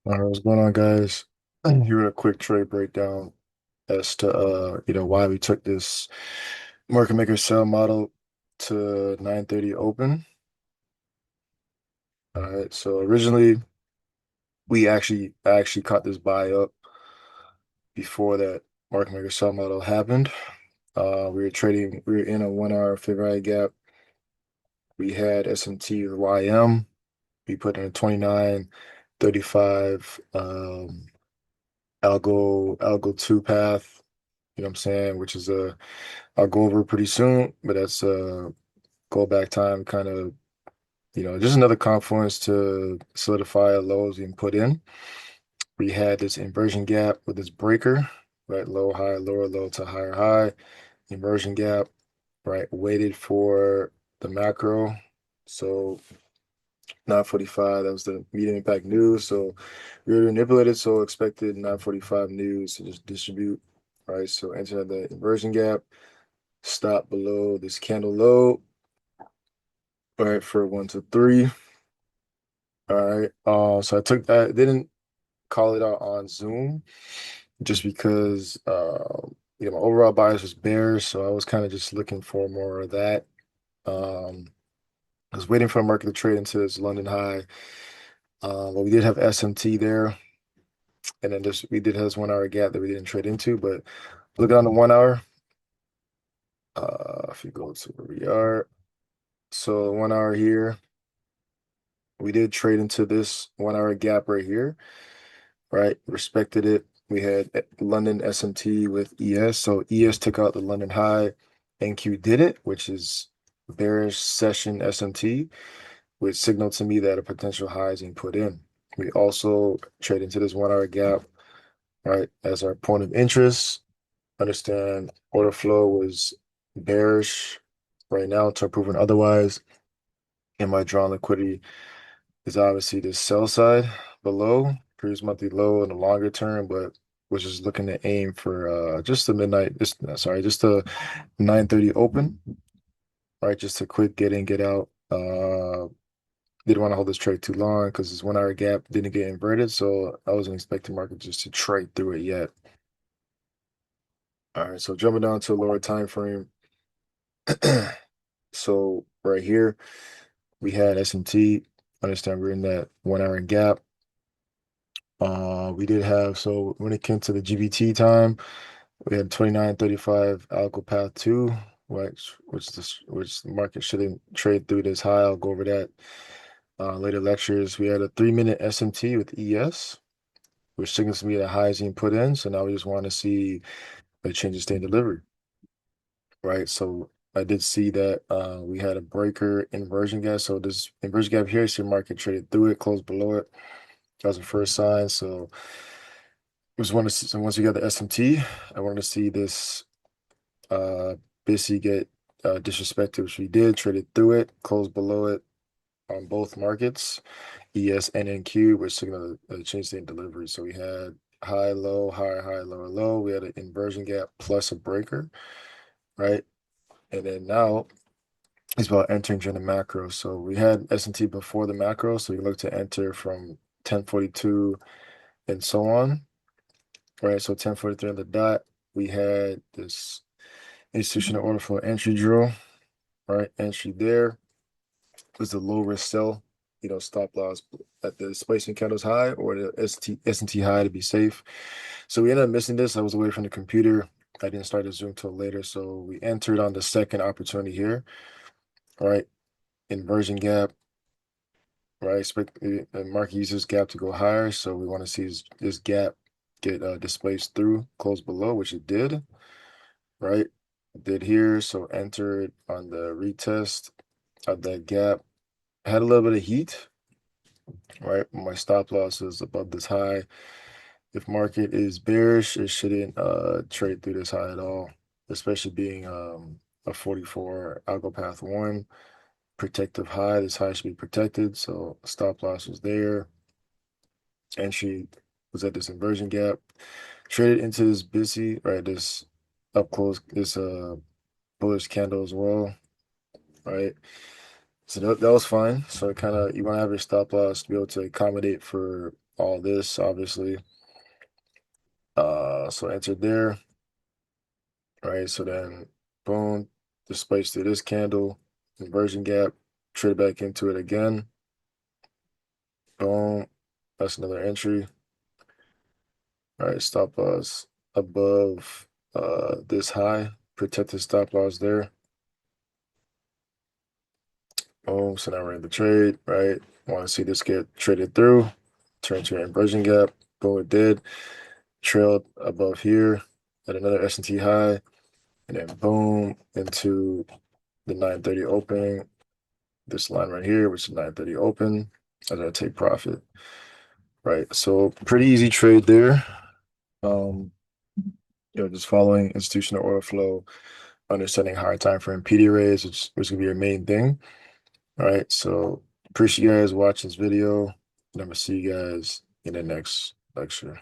All right, what's going on, guys? Here in a quick trade breakdown as to why we took this market maker sell model to 9:30 open. All right, so originally I actually caught this buy up before that market maker sell model happened. We were in a 1 hour fair value gap. We had SMT with YM. We put in a 29.35 algo 2 path, you know what I'm saying, which is a I'll go over pretty soon, but that's go back time kind of, just another confluence to solidify lows being put in. We had this inversion gap with this breaker, right? Low, high, lower, low to higher, high, inversion gap, right? Waited for the macro. So 9:45, that was the medium impact news. So we were manipulated, so expected 9:45 news to just distribute, right? So enter the inversion gap, stop below this candle low. All right, for 1 to 3. All right. So I took that, didn't call it out on Zoom just because my overall bias was bearish, so I was kind of just looking for more of that. Um, I was waiting for the market to trade into this London high. But we did have SMT there, and then we did have this 1 hour gap that we didn't trade into. But looking on the 1 hour, if you go to where we are, so 1 hour here, we did trade into this 1 hour gap right here. Right? Respected it. We had London SMT with ES. So ES took out the London high. NQ didn't, which is bearish session SMT, which signaled to me that a potential high is being put in. We also trade into this 1 hour gap, right, as our point of interest. Understand order flow was bearish right now until proven otherwise. And my drawn liquidity is obviously the sell side below, previous monthly low in the longer term, but was just looking to aim for just the midnight, just the 9:30 open, right? Just a quick get in, get out. Didn't want to hold this trade too long because this 1 hour gap didn't get inverted, so I wasn't expecting market just to trade through it yet. All right, so jumping down to a lower time frame. So right here, we had S&T. Understand we're in that 1 hour gap. We did have, so when it came to the GBT time, we had 29.35 algo path 2, which the market shouldn't trade through this high. I'll go over that later lectures. We had a 3-minute SMT with ES, which signals to me that high is being put in. So now we just want to see the change in state delivery, right? So I did see that we had a breaker inversion gap. So this inversion gap here, see market traded through it, closed below it. That was the first sign. So just want to see, so once we got the SMT, I wanted to see this basically get disrespected, which we did, traded through it, closed below it on both markets, ES and NQ, which signaled a change in delivery. So we had high, low, higher, high, lower, low. We had an inversion gap plus a breaker, right? And then now it's about entering during the macro. So we had S&T before the macro, so we look to enter from 1042 and so on, right? So 1043 on the dot, we had this institutional order for entry drill, right? Entry there was the low risk sell, stop loss at the displacement candles high or the S&T high to be safe. So we ended up missing this. I was away from the computer. I didn't start the Zoom till later. So we entered on the second opportunity here, right? Inversion gap, right? Expect the market uses gap to go higher. So we want to see this gap get displaced through, close below, which it did, right? It did here. So entered on the retest of that gap. Had a little bit of heat, right? My stop loss is above this high. If market is bearish, it shouldn't trade through this high at all, especially being a 44 algo path 1 protective high. This high should be protected. So stop loss was there. Entry was at this inversion gap. Traded into this busy, right? This up close, this bullish candle as well, right? So that was fine. So kind of you want to have your stop loss to be able to accommodate for all this, obviously. So entered there, right? So then boom, displaced through this candle, inversion gap, trade back into it again. Boom, that's another entry. All right, stop loss above this high, protect the stop loss there. Boom, so now we're in the trade, right? Want to see this get traded through, turn to an inversion gap. Boom, it did. Trailed above here at another S&T high, and then boom into the 930 open. This line right here, which is 930 open, as I take profit, right? So pretty easy trade there. Just following institutional order flow, understanding higher time frame PD arrays, which can be your main thing. All right, so appreciate you guys watching this video, and I'm gonna see you guys in the next lecture.